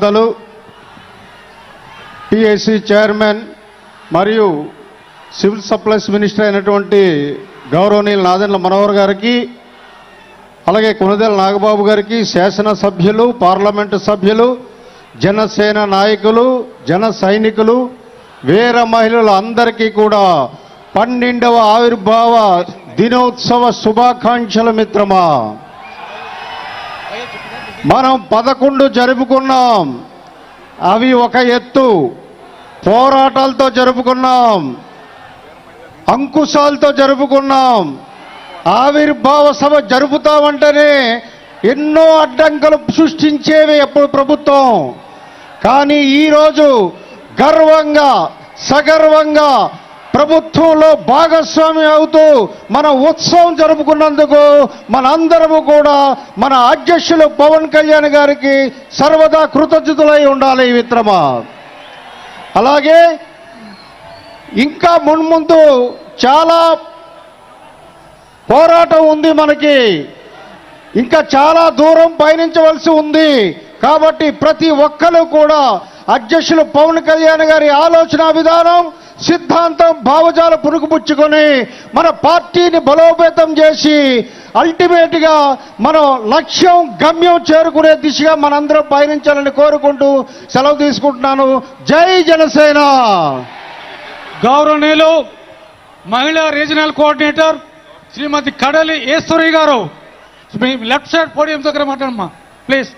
పెద్దలు PSC chairman మరియు civil supplies minister అయినటువంటి గౌరవనీయులు నాదెండ్ల మనోహర్ గారికి, అలాగే కొణిదెల నాగబాబు గారికి, శాసనసభ్యులు, పార్లమెంటు సభ్యులు, జనసేన నాయకులు, జన సైనికులు, వీర మహిళలు అందరికీ కూడా 12వ ఆవిర్భావ దినోత్సవ శుభాకాంక్షలు మిత్రమా. మనం 11 జరుపుకున్నాం, అవి ఒక ఎత్తు. పోరాటాలతో జరుపుకున్నాం, అంకుశాలతో జరుపుకున్నాం. ఆవిర్భావ సభ జరుపుతామంటేనే ఎన్నో అడ్డంకులు సృష్టించేవి ఎప్పుడు ప్రభుత్వం. కానీ ఈరోజు గర్వంగా సగర్వంగా ప్రభుత్వంలో భాగస్వామి అవుతూ మన ఉత్సవం జరుపుకున్నందుకు మనందరము కూడా మన అధ్యక్షులు పవన్ కళ్యాణ్ గారికి సర్వదా కృతజ్ఞతలై ఉండాలి మిత్రమా. అలాగే ఇంకా మున్ముందు చాలా పోరాటం ఉంది, మనకి ఇంకా చాలా దూరం పయనించవలసి ఉంది. కాబట్టి ప్రతి ఒక్కరు కూడా అధ్యక్షులు పవన్ కళ్యాణ్ గారి ఆలోచన విధానం, సిద్ధాంతం, భావజాల పురుగుపుచ్చుకొని మన పార్టీని బలోపేతం చేసి అల్టిమేట్గా మనం లక్ష్యం గమ్యం చేరుకునే దిశగా మనందరం పయనించాలని కోరుకుంటూ సెలవు తీసుకుంటున్నాను. జై జనసేన. గౌరవనీయులు మహిళా రీజనల్ కోఆర్డినేటర్ శ్రీమతి కడలి ఈశ్వరి గారు, మీ లెఫ్ట్ సైడ్ పోడియం దగ్గర మాట్లాడమ్మా ప్లీజ్.